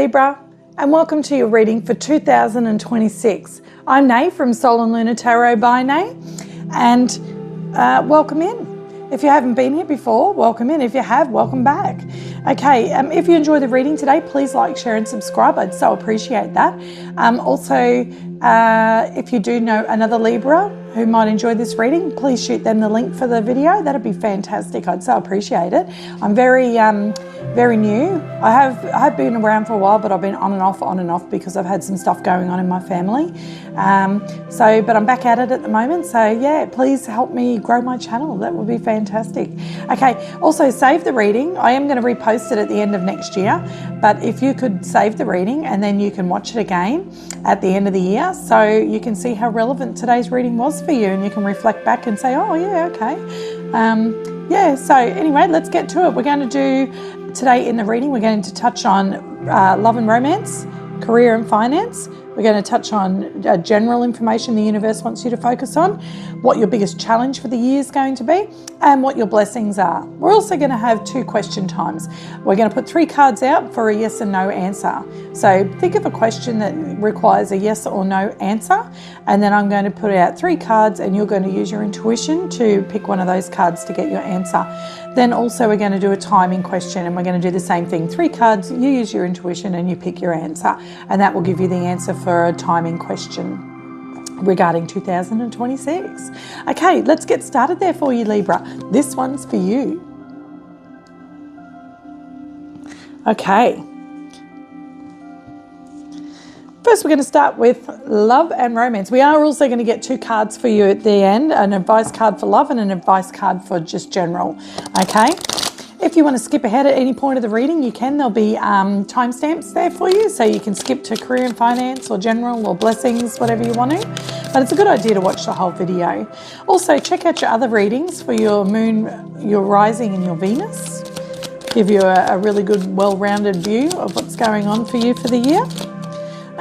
Libra, and welcome to your reading for 2026. I'm Nay from Sol and Luna Tarot by Nay, and welcome in. If you haven't been here before, welcome in. If you have, welcome back. Okay, if you enjoy the reading today, please like, share and subscribe. I'd so appreciate that. Also, if you do know another Libra who might enjoy this reading, please shoot them the link for the video. That'd be fantastic. I'd so appreciate it. I'm very new. I have been around for a while, but I've been on and off because I've had some stuff going on in my family. But I'm back at it at the moment. So yeah, please help me grow my channel. That would be fantastic. Okay, also save the reading. I am going to repost it at the end of next year, but if you could save the reading and then you can watch it again at the end of the year, so you can see how relevant today's reading was for you, and you can reflect back and say, oh yeah, okay. Yeah, so anyway, let's get to it. We're going to do, today in the reading, we're going to touch on love and romance, career and finance. We're going to touch on general information the universe wants you to focus on, what your biggest challenge for the year is going to be, and what your blessings are. We're also going to have 2 question times. We're going to put 3 cards out for a yes and no answer. So think of a question that requires a yes or no answer, and then I'm going to put out 3 cards and you're going to use your intuition to pick one of those cards to get your answer. Then also we're going to do a timing question, and we're going to do the same thing. 3 cards, you use your intuition and you pick your answer, and that will give you the answer for a timing question regarding 2026. Okay, let's get started there for you, Libra. This one's for you. Okay. First, we're going to start with love and romance. We are also going to get 2 cards for you at the end, an advice card for love and an advice card for just general. Okay. If you want to skip ahead at any point of the reading, you can. There'll be timestamps there for you, so you can skip to career and finance or general or blessings, whatever you want to. But it's a good idea to watch the whole video. Also, check out your other readings for your moon, your rising and your Venus. Give you a really good, well-rounded view of what's going on for you for the year.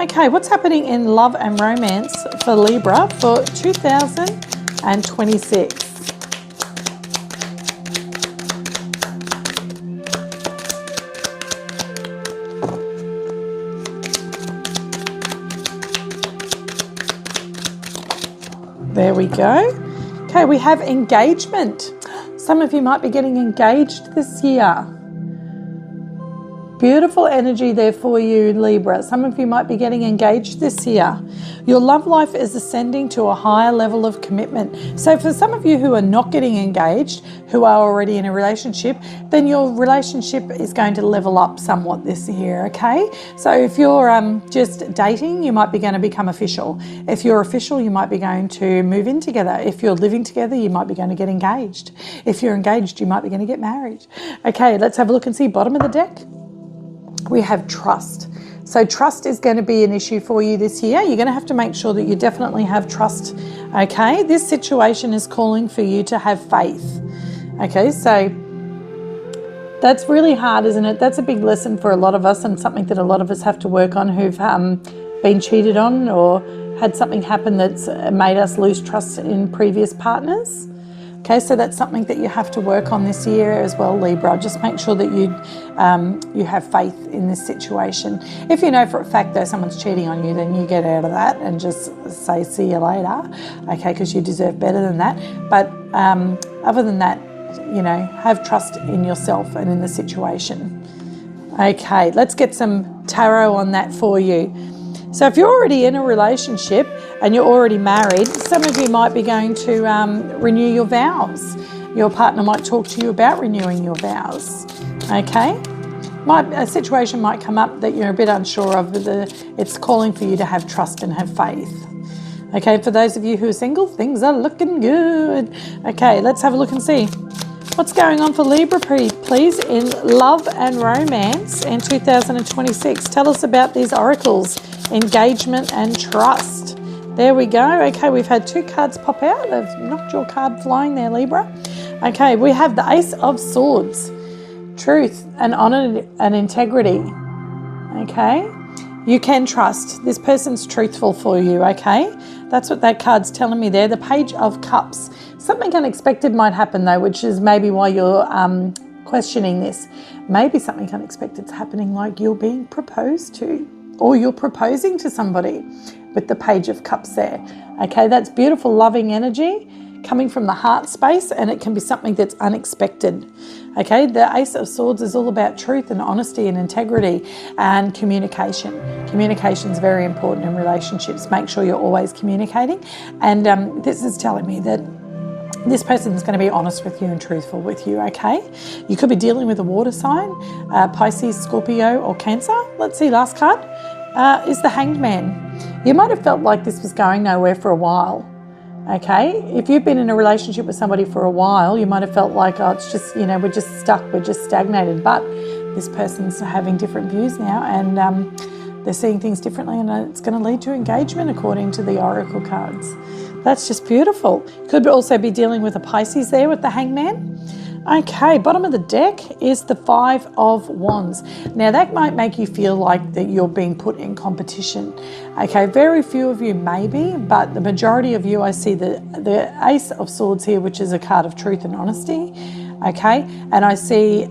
Okay, what's happening in love and romance for Libra for 2026? There we go. Okay, we have engagement. Some of you might be getting engaged this year. Beautiful energy there for you, Libra. Some of you might be getting engaged this year. Your love life is ascending to a higher level of commitment. So for some of you who are not getting engaged, who are already in a relationship, then your relationship is going to level up somewhat this year, okay? So if you're just dating, you might be going to become official. If you're official, you might be going to move in together. If you're living together, you might be going to get engaged. If you're engaged, you might be going to get married. Okay, let's have a look and see bottom of the deck. We have trust. So trust is going to be an issue for you this year. You're going to have to make sure that you definitely have trust. Okay, this situation is calling for you to have faith. Okay, so that's really hard, isn't it? That's a big lesson for a lot of us, and something that a lot of us have to work on who've been cheated on or had something happen that's made us lose trust in previous partners. Okay, so that's something that you have to work on this year as well, Libra. Just make sure that you have faith in this situation. If you know for a fact though someone's cheating on you, then you get out of that and just say see you later, okay, because you deserve better than that. But other than that, you know, have trust in yourself and in the situation. Okay, let's get some tarot on that for you. So if you're already in a relationship and you're already married, some of you might be going to renew your vows. Your partner might talk to you about renewing your vows. Okay? A situation might come up that you're a bit unsure of, but it's calling for you to have trust and have faith. Okay, for those of you who are single, things are looking good. Okay, let's have a look and see. What's going on for Libra, please, in love and romance in 2026? Tell us about these oracles. Engagement and trust. There we go. Okay, we've had 2 cards pop out. I've knocked your card flying there, Libra. Okay, we have the Ace of Swords. Truth and honor and integrity. Okay, you can trust. This person's truthful for you, okay? That's what that card's telling me there. The Page of Cups. Something unexpected might happen though, which is maybe why you're questioning this. Maybe something unexpected's happening, like you're being proposed to, or you're proposing to somebody with the Page of Cups there. Okay, that's beautiful, loving energy coming from the heart space, and it can be something that's unexpected. Okay, the Ace of Swords is all about truth and honesty and integrity and communication. Communication is very important in relationships. Make sure you're always communicating. And this is telling me that this person is going to be honest with you and truthful with you, okay? You could be dealing with a water sign, Pisces, Scorpio, or Cancer. Let's see, last card is the Hanged Man. You might have felt like this was going nowhere for a while. Okay, if you've been in a relationship with somebody for a while, you might have felt like, oh, it's just, we're just stuck, we're just stagnated. But this person's having different views now, and they're seeing things differently, and it's going to lead to engagement according to the Oracle cards. That's just beautiful. Could also be dealing with a Pisces there with the Hangman. Okay, bottom of the deck is the Five of Wands. Now that might make you feel like that you're being put in competition. Okay, very few of you maybe, but the majority of you, I see the Ace of Swords here, which is a card of truth and honesty. Okay, and I see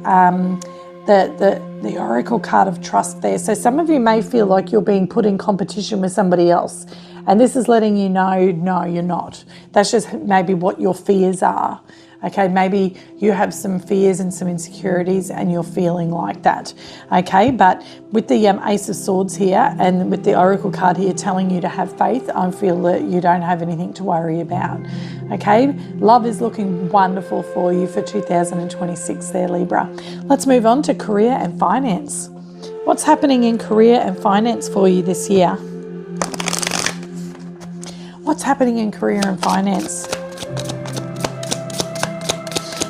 the Oracle card of trust there. So some of you may feel like you're being put in competition with somebody else. And this is letting you know, no, you're not. That's just maybe what your fears are. Okay, maybe you have some fears and some insecurities and you're feeling like that. Okay, but with the Ace of Swords here and with the Oracle card here telling you to have faith, I feel that you don't have anything to worry about. Okay, love is looking wonderful for you for 2026 there, Libra. Let's move on to career and finance. What's happening in career and finance for you this year? What's happening in career and finance?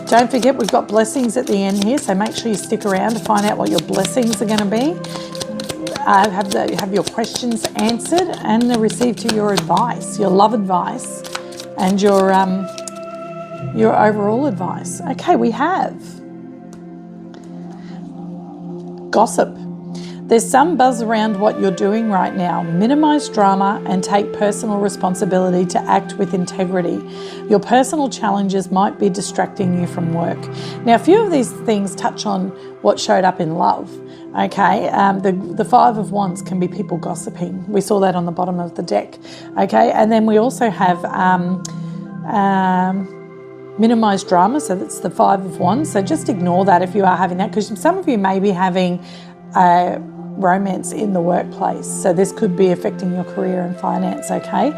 Don't forget, we've got blessings at the end here, so make sure you stick around to find out what your blessings are going to be. Have your questions answered and receive to your advice, your love advice, and your overall advice. Okay, we have gossip. There's some buzz around what you're doing right now. Minimize drama and take personal responsibility to act with integrity. Your personal challenges might be distracting you from work. Now, a few of these things touch on what showed up in love. Okay, the Five of Wands can be people gossiping. We saw that on the bottom of the deck. Okay, and then we also have minimize drama. So that's the Five of Wands. So just ignore that if you are having that, because some of you may be having romance in the workplace. So this could be affecting your career and finance, okay?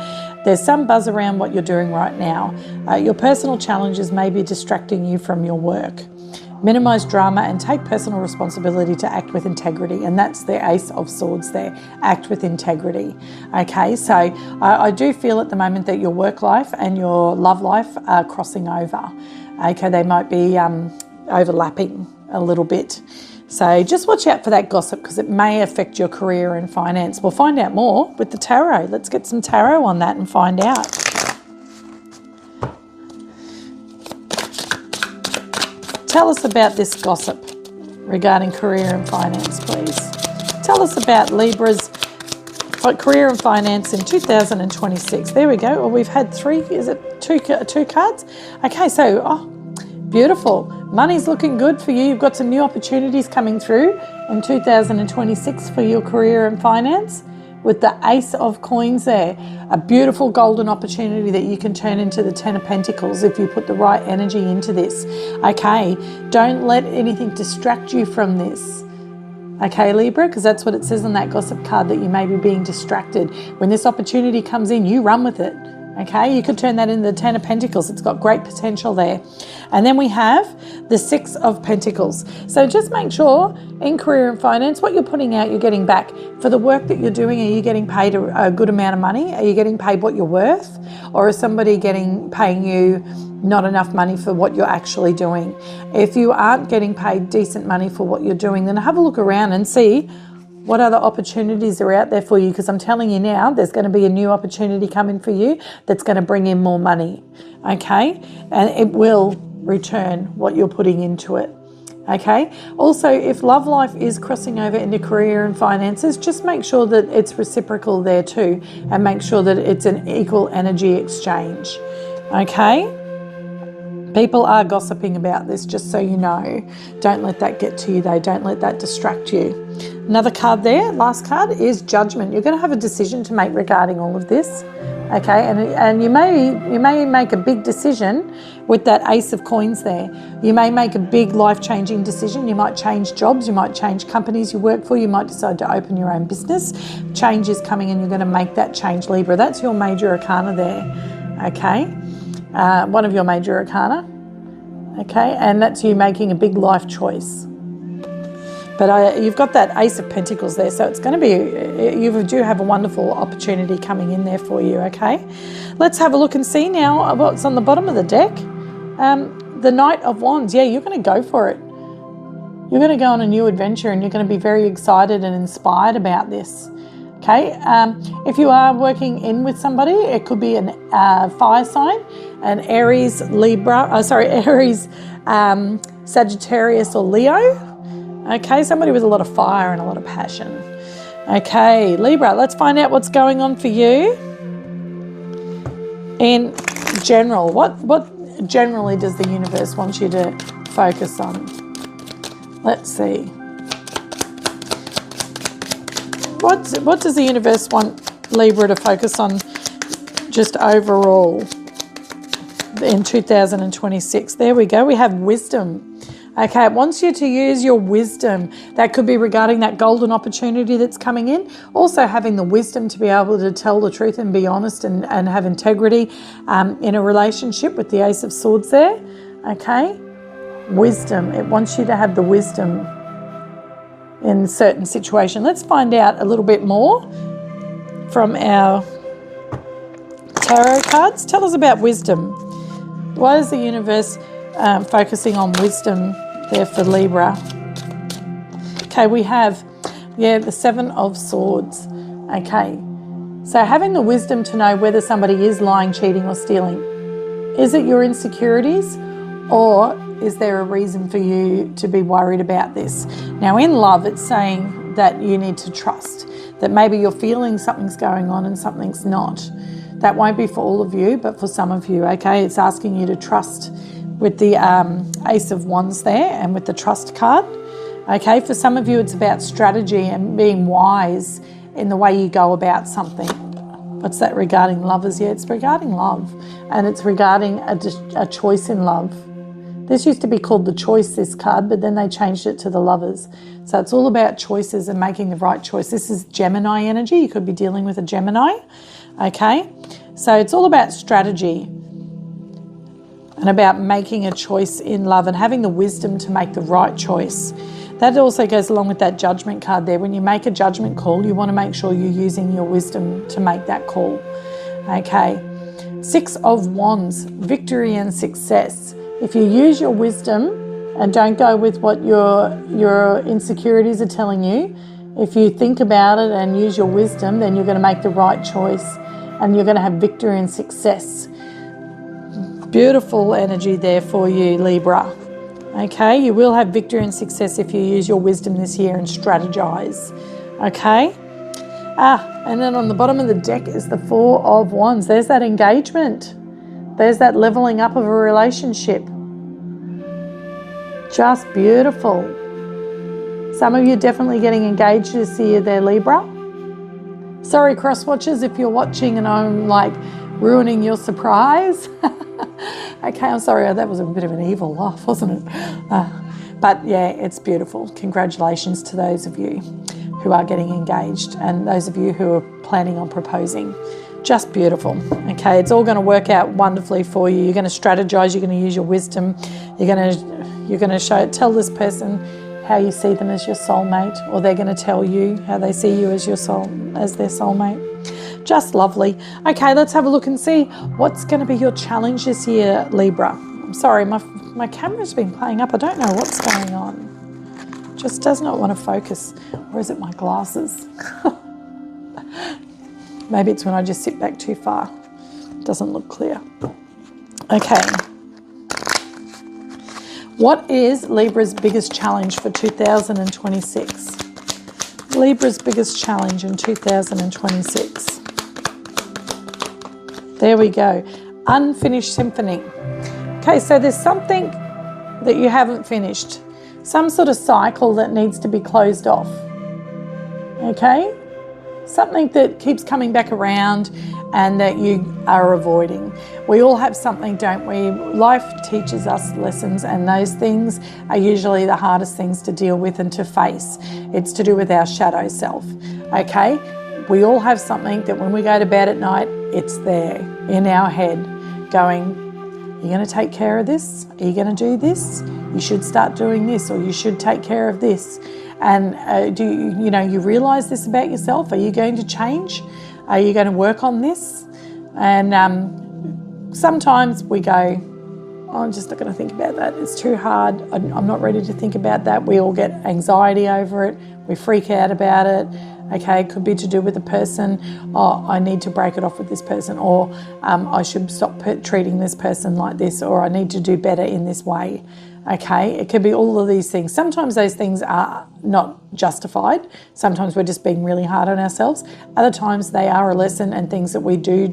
There's some buzz around what you're doing right now. Your personal challenges may be distracting you from your work. Minimize drama and take personal responsibility to act with integrity. And that's the Ace of Swords there, act with integrity. Okay, so I do feel at the moment that your work life and your love life are crossing over. Okay, they might be overlapping a little bit. So just watch out for that gossip because it may affect your career and finance. We'll find out more with the tarot. Let's get some tarot on that and find out. Tell us about this gossip regarding career and finance, please. Tell us about Libra's career and finance in 2026. There we go. Well, we've had two cards? Okay, so, beautiful. Money's looking good for you. You've got some new opportunities coming through in 2026 for your career and finance with the Ace of Coins there. A beautiful golden opportunity that you can turn into the Ten of Pentacles if you put the right energy into this. Okay, don't let anything distract you from this. Okay, Libra, because that's what it says on that gossip card, that you may be being distracted. When this opportunity comes in, you run with it. Okay, you could turn that into the Ten of Pentacles. It's got great potential there. And then we have the Six of Pentacles. So just make sure in career and finance, what you're putting out, you're getting back. For the work that you're doing, are you getting paid a good amount of money? Are you getting paid what you're worth? Or is somebody paying you not enough money for what you're actually doing? If you aren't getting paid decent money for what you're doing, then have a look around and see what other opportunities are out there for you, because I'm telling you now, there's going to be a new opportunity coming for you that's going to bring in more money, okay? And it will return what you're putting into it, okay? Also, if love life is crossing over into career and finances, just make sure that it's reciprocal there too, and make sure that it's an equal energy exchange, okay? People are gossiping about this, just so you know. Don't let that get to you though. Don't let that distract you. Another card there, last card, is Judgment. You're going to have a decision to make regarding all of this. Okay, and you may make a big decision with that Ace of Coins there. You may make a big life-changing decision. You might change jobs, you might change companies you work for, you might decide to open your own business. Change is coming and you're going to make that change, Libra. That's your major arcana there, okay? One of your major arcana, okay? And that's you making a big life choice. But you've got that Ace of Pentacles there, so it's going to be, you do have a wonderful opportunity coming in there for you, okay? Let's have a look and see now what's on the bottom of the deck. The Knight of Wands. Yeah, you're going to go for it. You're going to go on a new adventure and you're going to be very excited and inspired about this, okay? If you are working in with somebody, it could be an fire sign, an Aries, Aries, Sagittarius or Leo. Okay, somebody with a lot of fire and a lot of passion. Okay, Libra, let's find out what's going on for you in general. What generally does the universe want you to focus on? Let's see. What does the universe want Libra to focus on just overall in 2026? There we go. We have wisdom. Okay, it wants you to use your wisdom. That could be regarding that golden opportunity that's coming in. Also having the wisdom to be able to tell the truth and be honest and have integrity in a relationship with the Ace of Swords there. Okay, wisdom. It wants you to have the wisdom in certain situation. Let's find out a little bit more from our tarot cards. Tell us about wisdom. Why is the universe focusing on wisdom there for Libra? Okay, we have, the Seven of Swords. Okay, so having the wisdom to know whether somebody is lying, cheating or stealing. Is it your insecurities or is there a reason for you to be worried about this? Now in love, it's saying that you need to trust, that maybe you're feeling something's going on and something's not. That won't be for all of you, but for some of you, okay? It's asking you to trust with the Ace of Wands there and with the Trust card. Okay, for some of you, it's about strategy and being wise in the way you go about something. What's that regarding lovers? Yeah, it's regarding love and it's regarding a choice in love. This used to be called the Choice, this card, but then they changed it to the Lovers. So it's all about choices and making the right choice. This is Gemini energy. You could be dealing with a Gemini, okay? So it's all about strategy and about making a choice in love and having the wisdom to make the right choice. That also goes along with that Judgment card there. When you make a judgment call, you want to make sure you're using your wisdom to make that call, okay? Six of Wands, victory and success. If you use your wisdom and don't go with what your insecurities are telling you, if you think about it and use your wisdom, then you're going to make the right choice and you're going to have victory and success. Beautiful energy there for you, Libra. Okay, you will have victory and success if you use your wisdom this year and strategize. Okay. And then on the bottom of the deck is the Four of Wands. There's that engagement. There's that leveling up of a relationship. Just beautiful. Some of you are definitely getting engaged this year there, Libra. Sorry, cross-watchers, if you're watching and I'm like ruining your surprise. Okay, I'm sorry, that was a bit of an evil laugh, wasn't it? But yeah, it's beautiful. Congratulations to those of you who are getting engaged and those of you who are planning on proposing. Just beautiful. Okay, it's all going to work out wonderfully for you. You're going to strategize, you're going to use your wisdom, you're going to tell this person how you see them as your soulmate, or they're going to tell you how they see you as their soulmate. Just lovely. Okay, let's have a look and see what's going to be your challenge this year, Libra. I'm sorry, my camera's been playing up. I don't know what's going on. Just does not want to focus. Or is it my glasses? Maybe it's when I just sit back too far. It doesn't look clear. Okay. What is Libra's biggest challenge for 2026? Libra's biggest challenge in 2026. There we go. Unfinished symphony. Okay, Okay, so there's something that you haven't finished, some sort of cycle that needs to be closed off. Okay, something that keeps coming back around and that you are avoiding. We all have something, don't we? Life teaches us lessons, and those things are usually the hardest things to deal with and to face. It's to do with our shadow self. Okay, we all have something that when we go to bed at night, it's there in our head going, are you going to take care of this? Are you going to do this? You should start doing this, or you should take care of this. And do you realize this about yourself? Are you going to change? Are you going to work on this? And sometimes we go, oh, I'm just not going to think about that. It's too hard. I'm not ready to think about that. We all get anxiety over it. We freak out about it. Okay, it could be to do with the person. Oh, I need to break it off with this person, or I should stop treating this person like this, or I need to do better in this way. Okay, it could be all of these things. Sometimes those things are not justified. Sometimes we're just being really hard on ourselves. Other times they are a lesson and things that we do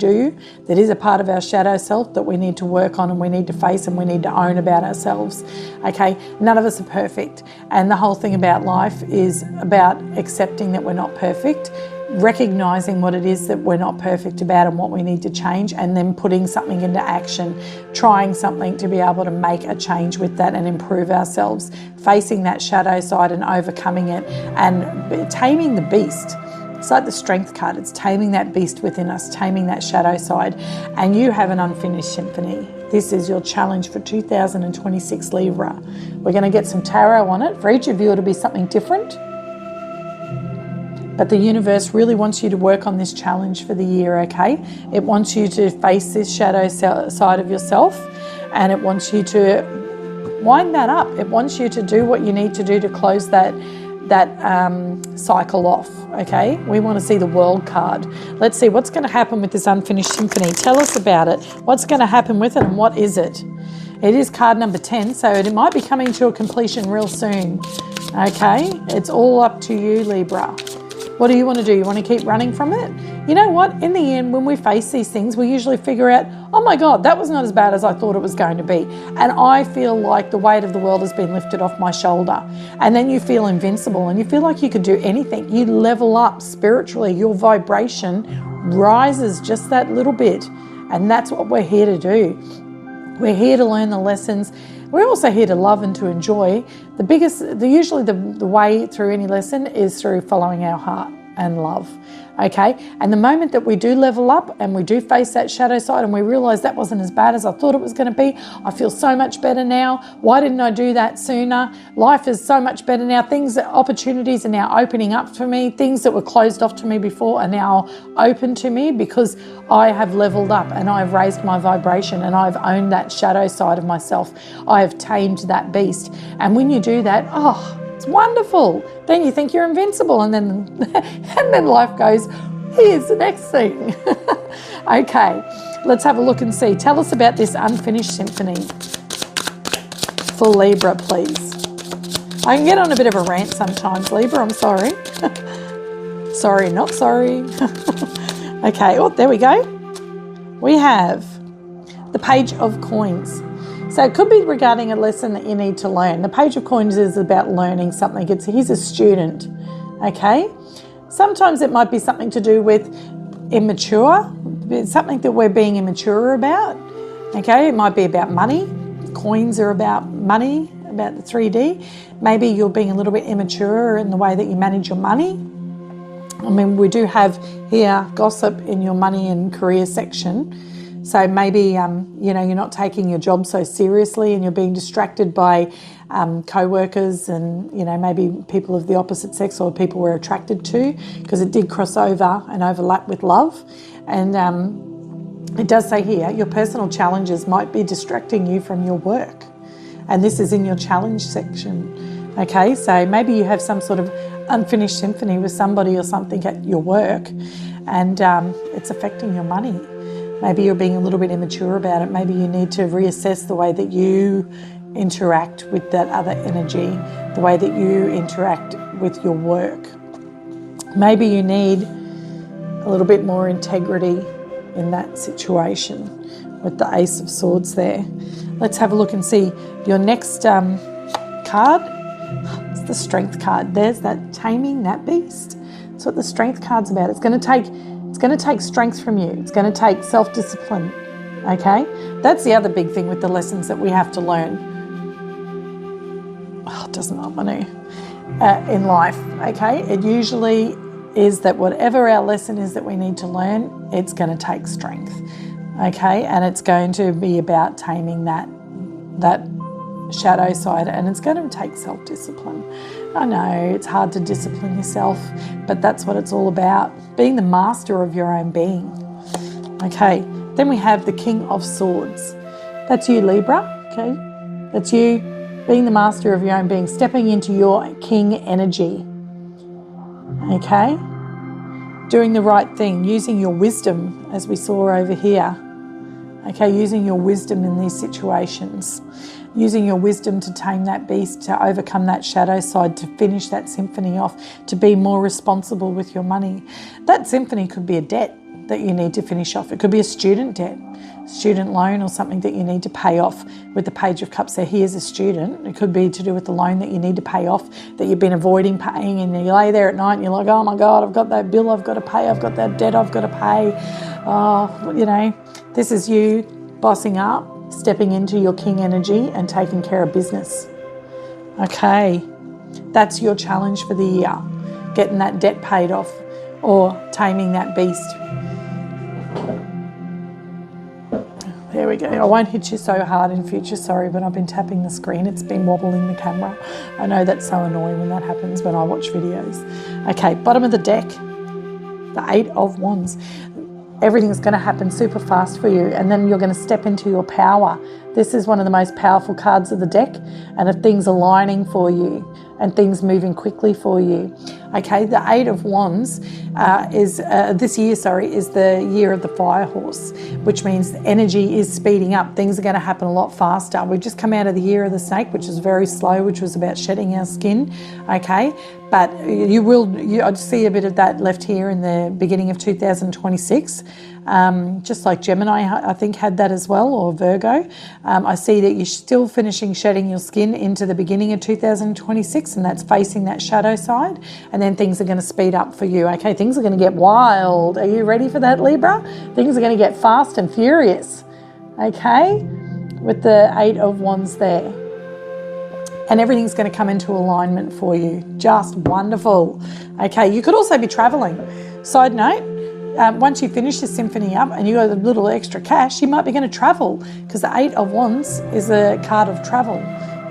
that is a part of our shadow self that we need to work on and we need to face and we need to own about ourselves. Okay, none of us are perfect. And the whole thing about life is about accepting that we're not perfect, recognizing what it is that we're not perfect about and what we need to change, and then putting something into action, trying something to be able to make a change with that and improve ourselves, facing that shadow side and overcoming it and taming the beast. It's like the strength card. It's taming that beast within us, taming that shadow side. And you have an unfinished symphony. This is your challenge for 2026 Libra. We're going to get some tarot on it. For each of you, it'll be something different. But the universe really wants you to work on this challenge for the year, okay? It wants you to face this shadow side of yourself, and it wants you to wind that up. It wants you to do what you need to do to close that cycle off, okay? We want to see the World card. Let's see what's going to happen with this unfinished symphony. Tell us about it. What's going to happen with it, and what is it? It is card number 10, so it might be coming to a completion real soon, okay? It's all up to you, Libra. What do you want to do? You want to keep running from it? You know what? In the end, when we face these things, we usually figure out, oh my God, that was not as bad as I thought it was going to be. And I feel like the weight of the world has been lifted off my shoulder. And then you feel invincible and you feel like you could do anything. You level up spiritually. Your vibration rises just that little bit. And that's what we're here to do. We're here to learn the lessons. We're also here to love and to enjoy. Usually the way through any lesson is through following our heart and love, okay? And the moment that we do level up and we do face that shadow side and we realize that wasn't as bad as I thought it was going to be, I feel so much better now. Why didn't I do that sooner? Life is so much better now. Opportunities are now opening up for me. Things that were closed off to me before are now open to me because I have leveled up and I've raised my vibration and I've owned that shadow side of myself. I have tamed that beast. And when you do that, it's wonderful. Then you think you're invincible, and then life goes, here's the next thing. Okay, let's have a look and see. Tell us about this unfinished symphony for Libra, please. I can get on a bit of a rant sometimes, Libra, I'm sorry. Sorry, not sorry. Okay, there we go. We have the Page of Coins. So it could be regarding a lesson that you need to learn. The Page of Coins is about learning something. He's a student, okay? Sometimes it might be something to do with immature, something that we're being immature about, okay? It might be about money. Coins are about money, about the 3D. Maybe you're being a little bit immature in the way that you manage your money. I mean, we do have here gossip in your money and career section. So maybe, you're not taking your job so seriously and you're being distracted by co-workers and, maybe people of the opposite sex or people we're attracted to, because it did cross over and overlap with love. And it does say here, your personal challenges might be distracting you from your work. And this is in your challenge section. Okay, so maybe you have some sort of unfinished symphony with somebody or something at your work and it's affecting your money. Maybe you're being a little bit immature about it. Maybe you need to reassess the way that you interact with that other energy, the way that you interact with your work. Maybe you need a little bit more integrity in that situation. with the Ace of Swords there. Let's have a look and see your next card. It's the Strength card. There's that taming that beast. That's what the Strength card's about. It's going to take strength from you. It's going to take self-discipline. Okay, that's the other big thing with the lessons that we have to learn. Oh, it doesn't help, I know, in life. Okay, it usually is that whatever our lesson is that we need to learn, it's going to take strength. Okay, and it's going to be about taming that shadow side, and it's going to take self-discipline. I know it's hard to discipline yourself, but that's what it's all about, being the master of your own being. Okay, then we have the King of Swords. That's you, Libra. Okay, that's you being the master of your own being, stepping into your king energy. Okay, doing the right thing, using your wisdom, as we saw over here. Okay, using your wisdom in these situations, using your wisdom to tame that beast, to overcome that shadow side, to finish that symphony off, to be more responsible with your money. That symphony could be a debt that you need to finish off. It could be a student debt, student loan, or something that you need to pay off with the Page of Cups there. Here's a student. It could be to do with the loan that you need to pay off, that you've been avoiding paying, and you lay there at night and you're like, oh my God, I've got that bill I've got to pay, I've got that debt I've got to pay. Oh, you know, this is you bossing up, stepping into your king energy and taking care of business. Okay, that's your challenge for the year, getting that debt paid off or taming that beast. There we go. I won't hit you so hard in future, sorry, but I've been tapping the screen. It's been wobbling the camera. I know that's so annoying when that happens when I watch videos. Okay, bottom of the deck, the Eight of Wands. Everything's going to happen super fast for you, and then you're going to step into your power. This is one of the most powerful cards of the deck, and if things aligning for you and things moving quickly for you. Okay, the Eight of Wands is the year of the Fire Horse, which means energy is speeding up. Things are going to happen a lot faster. We've just come out of the year of the Snake, which is very slow, which was about shedding our skin. Okay, but I see a bit of that left here in the beginning of 2026. Just like Gemini, I think, had that as well, or Virgo. I see that you're still finishing shedding your skin into the beginning of 2026, and that's facing that shadow side, and then things are going to speed up for you. Okay, things are going to get wild. Are you ready for that, Libra? Things are going to get fast and furious. Okay, with the Eight of Wands there. And everything's going to come into alignment for you. Just wonderful. Okay, you could also be traveling. Side note, once you finish the symphony up and you got a little extra cash, you might be going to travel, because the Eight of Wands is a card of travel.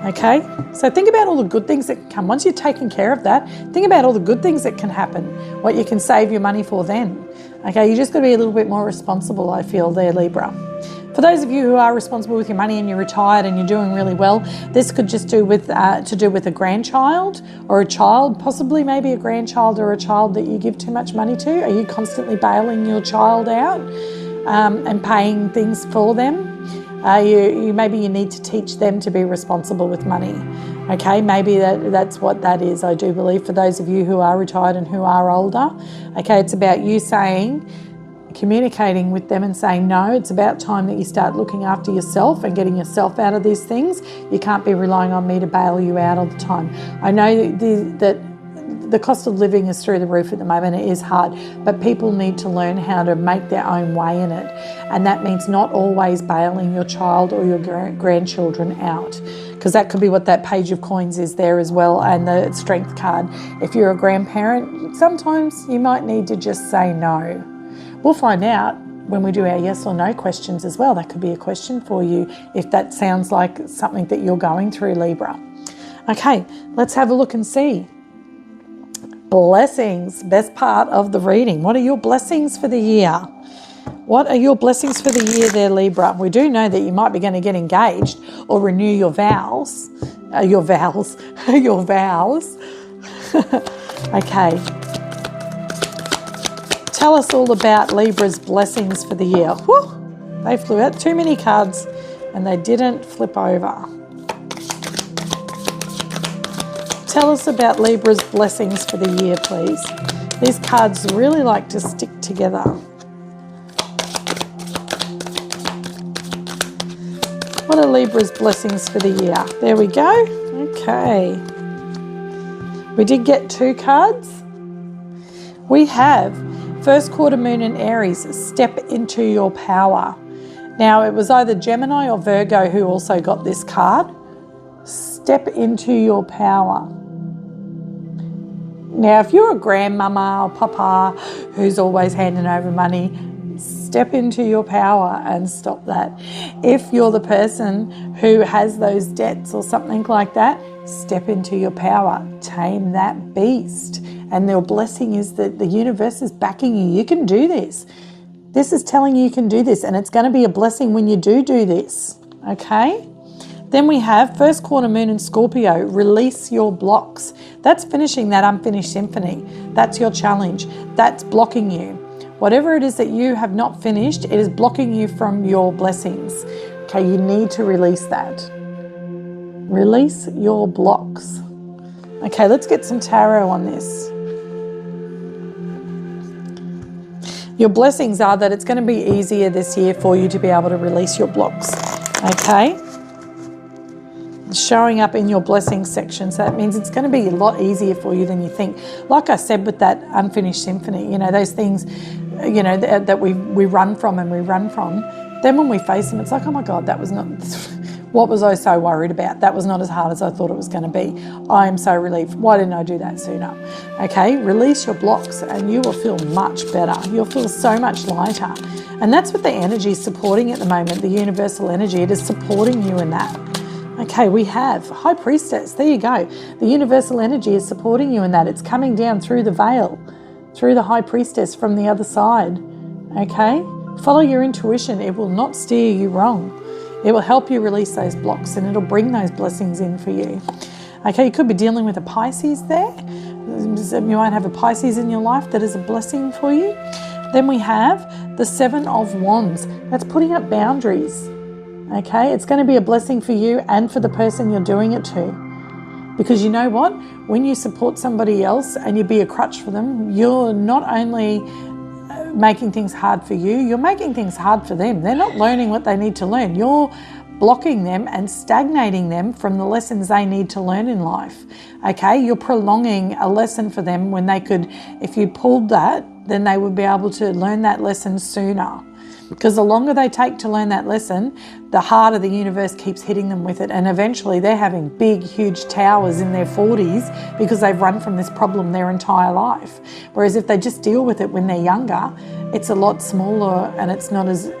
Okay, so think about all the good things that can come. Once you've taken care of that, think about all the good things that can happen, what you can save your money for then. Okay, you just got to be a little bit more responsible, I feel there, Libra. For those of you who are responsible with your money and you're retired and you're doing really well, this could just do with a grandchild or a child, possibly maybe a grandchild or a child that you give too much money to. Are you constantly bailing your child out and paying things for them? Maybe you need to teach them to be responsible with money. Okay, maybe that's what that is. I do believe, for those of you who are retired and who are older. Okay, it's about you communicating with them and saying, no, it's about time that you start looking after yourself and getting yourself out of these things. You can't be relying on me to bail you out all the time. I know that the cost of living is through the roof at the moment. It is hard, but people need to learn how to make their own way in it. And that means not always bailing your child or your grandchildren out, because that could be what that Page of Coins is there as well, and the Strength card. If you're a grandparent, sometimes you might need to just say no. We'll find out when we do our yes or no questions as well. That could be a question for you if that sounds like something that you're going through, Libra. Okay, let's have a look and see. Blessings, best part of the reading. What are your blessings for the year? What are your blessings for the year there, Libra? We do know that you might be going to get engaged or renew your vows. Your vows. Okay. Tell us all about Libra's blessings for the year. Whew, they flew out. Too many cards and they didn't flip over. Tell us about Libra's blessings for the year, please. These cards really like to stick together. What are Libra's blessings for the year? There we go. Okay. We did get 2 cards. We have first quarter moon in Aries, step into your power. Now, it was either Gemini or Virgo who also got this card. Step into your power. Now, if you're a grandmama or papa who's always handing over money, step into your power and stop that. If you're the person who has those debts or something like that, step into your power. Tame that beast. And your blessing is that the universe is backing you. You can do this. This is telling you can do this, and it's going to be a blessing when you do this. Okay? Then we have first quarter moon in Scorpio, release your blocks. That's finishing that unfinished symphony. That's your challenge. That's blocking you. Whatever it is that you have not finished, it is blocking you from your blessings. Okay, you need to release that. Release your blocks. Okay, let's get some tarot on this. Your blessings are that it's going to be easier this year for you to be able to release your blocks. Okay? Showing up in your blessings section. So that means it's going to be a lot easier for you than you think. Like I said with that unfinished symphony, you know, those things, you know, that we run from and we run from. Then when we face them, it's like, oh my God, that was not... What was I so worried about? That was not as hard as I thought it was going to be. I am so relieved. Why didn't I do that sooner? Okay, release your blocks and you will feel much better. You'll feel so much lighter. And that's what the energy is supporting at the moment, the universal energy. It is supporting you in that. Okay, we have High Priestess. There you go. The universal energy is supporting you in that. It's coming down through the veil, through the High Priestess from the other side. Okay, follow your intuition. It will not steer you wrong. It will help you release those blocks and it'll bring those blessings in for you. Okay, you could be dealing with a Pisces there. You might have a Pisces in your life that is a blessing for you. Then we have the 7 of Wands. That's putting up boundaries. Okay, it's going to be a blessing for you and for the person you're doing it to. Because you know what? When you support somebody else and you be a crutch for them, you're not only making things hard for you, you're making things hard for them. They're not learning what they need to learn. You're blocking them and stagnating them from the lessons they need to learn in life. Okay, you're prolonging a lesson for them when they could, if you pulled that, then they would be able to learn that lesson sooner. Because the longer they take to learn that lesson, the harder the universe keeps hitting them with it. And eventually they're having big, huge towers in their 40s because they've run from this problem their entire life. Whereas if they just deal with it when they're younger, it's a lot smaller and it's not as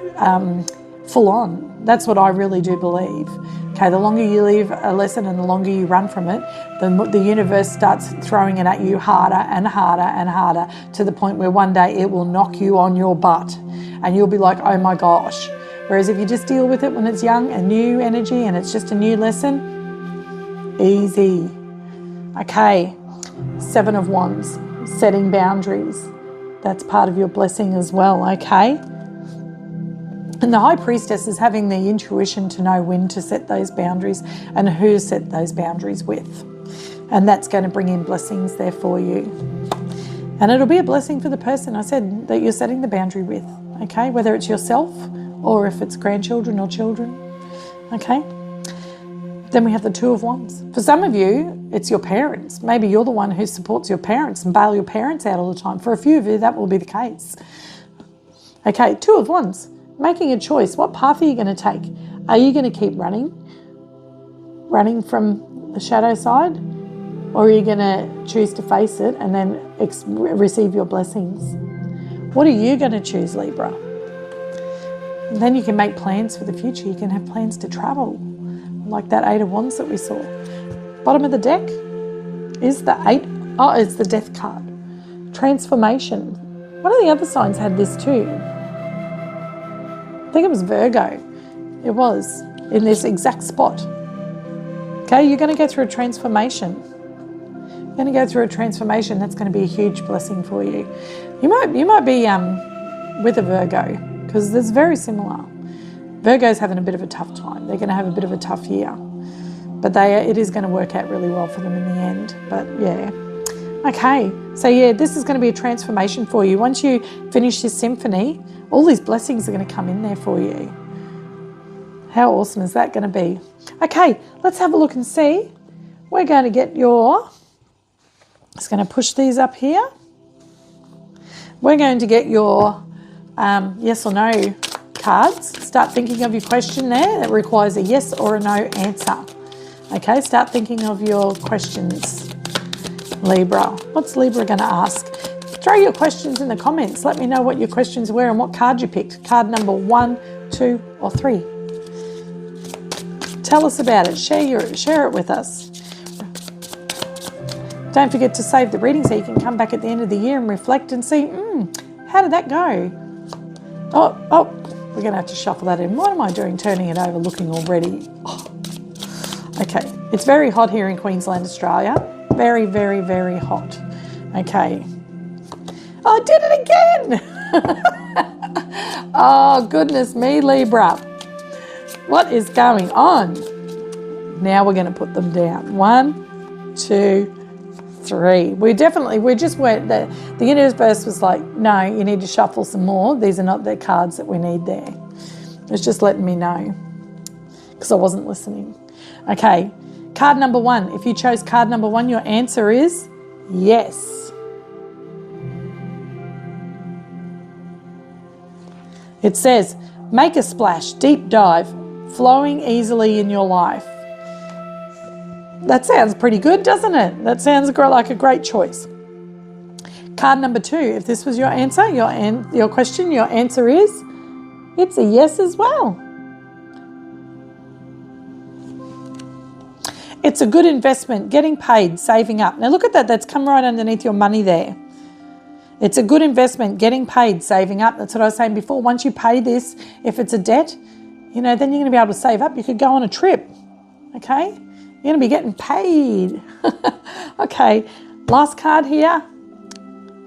full on. That's what I really do believe. Okay, the longer you leave a lesson and the longer you run from it, the universe starts throwing it at you harder and harder and harder to the point where one day it will knock you on your butt. And you'll be like, oh my gosh. Whereas if you just deal with it when it's young and new energy and it's just a new lesson, easy. Okay, 7 of Wands, setting boundaries. That's part of your blessing as well, okay? And the High Priestess is having the intuition to know when to set those boundaries and who to set those boundaries with. And that's going to bring in blessings there for you. And it'll be a blessing for the person, I said, that you're setting the boundary with. Okay, whether it's yourself or if it's grandchildren or children. Okay, then we have the 2 of Wands. For some of you, it's your parents. Maybe you're the one who supports your parents and bail your parents out all the time. For a few of you, that will be the case. Okay, 2 of Wands, making a choice. What path are you going to take? Are you going to keep running from the shadow side? Or are you going to choose to face it and then receive your blessings? What are you going to choose, Libra? And then you can make plans for the future. You can have plans to travel, like that 8 of Wands that we saw. Bottom of the deck is the 8. Oh, it's the Death card. Transformation. One of the other signs had this too. I think it was Virgo. It was in this exact spot. Okay, you're going to go through a transformation. You're going to go through a transformation that's going to be a huge blessing for you. You might be with a Virgo because it's very similar. Virgo's having a bit of a tough time. They're going to have a bit of a tough year, but it is going to work out really well for them in the end. But yeah, okay. So yeah, this is going to be a transformation for you. Once you finish this symphony, all these blessings are going to come in there for you. How awesome is that going to be? Okay, let's have a look and see. We're going to get your, just going to push these up here. We're going to get your yes or no cards. Start thinking of your question there that requires a yes or a no answer. Okay, start thinking of your questions, Libra. What's Libra going to ask? Throw your questions in the comments. Let me know what your questions were and what card you picked. Card number 1, 2, or 3. Tell us about it. Share it with us. Don't forget to save the reading so you can come back at the end of the year and reflect and see, how did that go? Oh, we're going to have to shuffle that in. What am I doing turning it over, looking already? Oh. Okay, it's very hot here in Queensland, Australia. Very, very, very hot. Okay. Oh, I did it again! Oh, goodness me, Libra. What is going on? Now we're going to put them down. 1, 2, 3. We just went, the universe was like, no, you need to shuffle some more. These are not the cards that we need there. It's just letting me know because I wasn't listening. Okay, card number 1. If you chose card number 1, your answer is yes. It says, make a splash, deep dive, flowing easily in your life. That sounds pretty good, doesn't it? That sounds like a great choice. Card number 2, if this was your answer, your question, your answer is, it's a yes as well. It's a good investment, getting paid, saving up. Now look at that, that's come right underneath your money there. It's a good investment, getting paid, saving up. That's what I was saying before. Once you pay this, if it's a debt, then you're going to be able to save up. You could go on a trip, okay? You're going to be getting paid. Okay, last card here.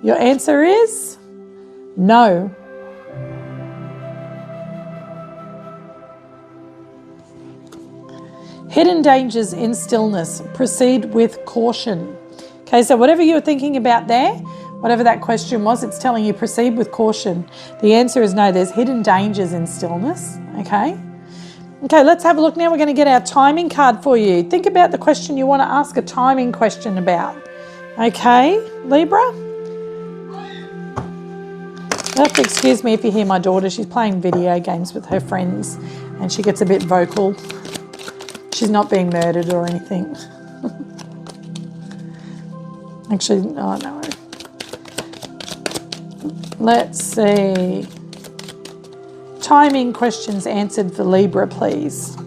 Your answer is no. Hidden dangers in stillness. Proceed with caution. Okay, so whatever you were thinking about there, whatever that question was, it's telling you proceed with caution. The answer is no, there's hidden dangers in stillness, okay? Okay, let's have a look now. We're going to get our timing card for you. Think about the question you want to ask a timing question about. Okay, Libra? You'll have to excuse me if you hear my daughter. She's playing video games with her friends and she gets a bit vocal. She's not being murdered or anything. Actually, oh no. Let's see. Timing questions answered for Libra, please.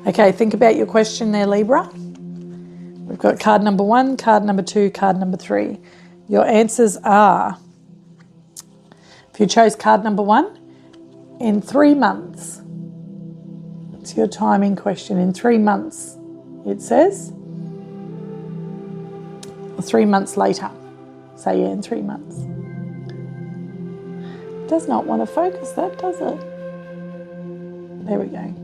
Okay, think about your question there, Libra. We've got card number 1, card number 2, card number 3. Your answers are, if you chose card number 1, in 3 months. It's your timing question. In 3 months, it says. Or 3 months later. Say, yeah, in 3 months. It does not want to focus that, does it? There we go.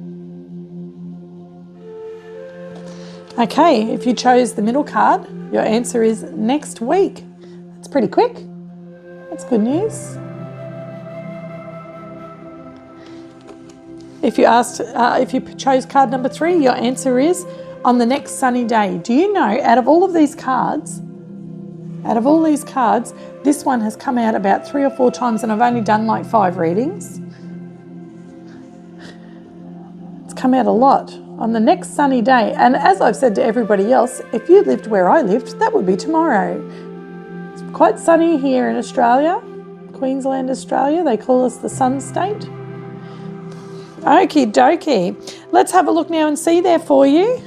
Okay, if you chose the middle card, your answer is next week. That's pretty quick. That's good news. If you chose card number 3, your answer is on the next sunny day. Do you know, out of all these cards, this one has come out about 3 or 4 times and I've only done like 5 readings. It's come out a lot. On the next sunny day. And as I've said to everybody else, if you lived where I lived, that would be tomorrow. It's quite sunny here in Australia, Queensland, Australia. They call us the sun state. Okie dokie. Let's have a look now and see there for you.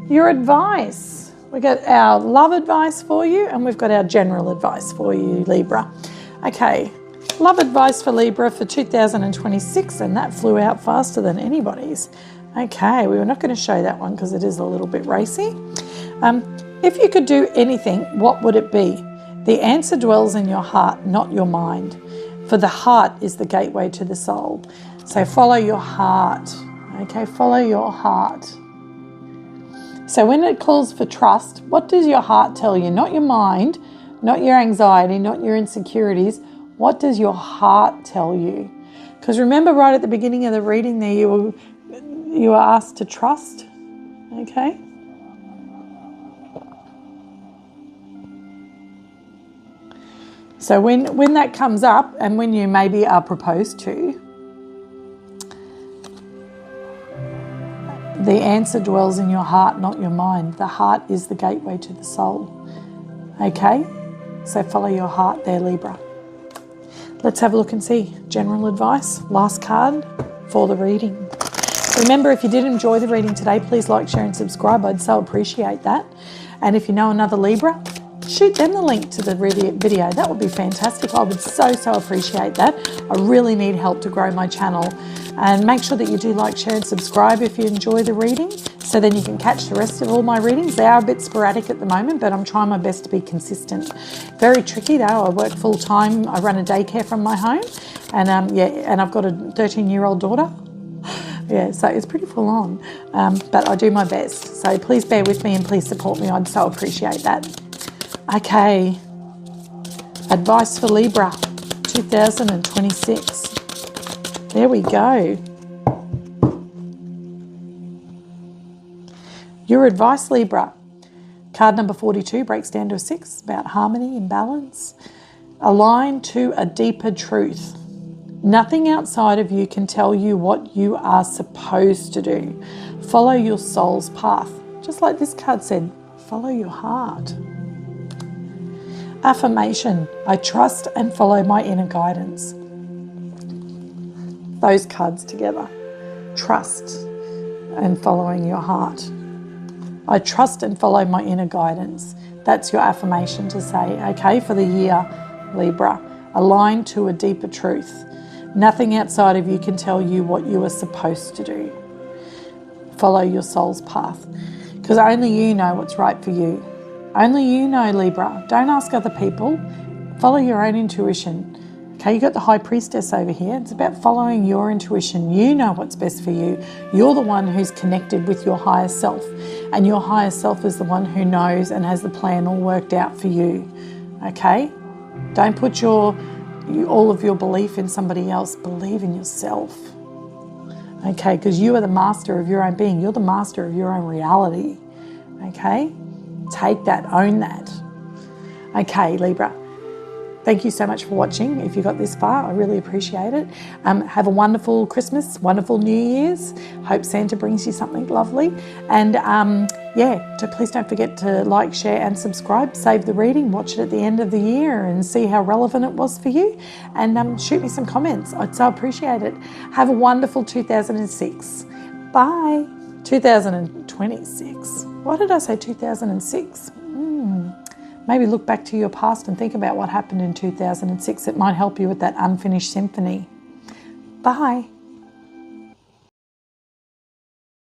Your advice. We've got our love advice for you and we've got our general advice for you, Libra. Okay, love advice for Libra for 2026, and that flew out faster than anybody's. Okay, we were not going to show that one because it is a little bit racy. If you could do anything, what would it be? The answer dwells in your heart, not your mind. For the heart is the gateway to the soul. So follow your heart. Okay, follow your heart. So when it calls for trust, what does your heart tell you? Not your mind, not your anxiety, not your insecurities. What does your heart tell you? Because remember, right at the beginning of the reading there, you were asked to trust, okay? So when that comes up, and when you maybe are proposed to, the answer dwells in your heart, not your mind. The heart is the gateway to the soul. Okay? So follow your heart there, Libra. Let's have a look and see. General advice, last card for the reading. Remember, if you did enjoy the reading today, please like, share and subscribe. I'd so appreciate that. And if you know another Libra, shoot them the link to the video. That would be fantastic. I would so appreciate that. I really need help to grow my channel. And make sure that you do like, share and subscribe if you enjoy the reading, so then you can catch the rest of all my readings. They are a bit sporadic at the moment, but I'm trying my best to be consistent. Very tricky though. I work full time. I run a daycare from my home, and and I've got a 13-year-old daughter. Yeah, so it's pretty full on, but I do my best. So please bear with me and please support me. I'd so appreciate that. Okay, advice for Libra 2026. There we go. Your advice, Libra. Card number 42 breaks down to a 6, about harmony and balance. Align to a deeper truth. Nothing outside of you can tell you what you are supposed to do. Follow your soul's path. Just like this card said, follow your heart. Affirmation. I trust and follow my inner guidance. Those cards together. Trust and following your heart. I trust and follow my inner guidance. That's your affirmation to say, okay, for the year, Libra. Align to a deeper truth. Nothing outside of you can tell you what you are supposed to do. Follow your soul's path. Because only you know what's right for you. Only you know, Libra. Don't ask other people. Follow your own intuition. Okay, you got the High Priestess over here. It's about following your intuition. You know what's best for you. You're the one who's connected with your higher self. And your higher self is the one who knows and has the plan all worked out for you. Okay? Don't put all of your belief in somebody else. Believe in yourself. Okay, because you are the master of your own being. You're the master of your own reality. Okay? Take that, own that. Okay, Libra. Thank you so much for watching. If you got this far, I really appreciate it. Have a wonderful Christmas, wonderful New Year's. Hope Santa brings you something lovely. And please don't forget to like, share and subscribe. Save the reading, watch it at the end of the year and see how relevant it was for you. And shoot me some comments. I'd so appreciate it. Have a wonderful 2006. Bye. 2026. Why did I say 2006? Maybe look back to your past and think about what happened in 2006. It might help you with that unfinished symphony. Bye.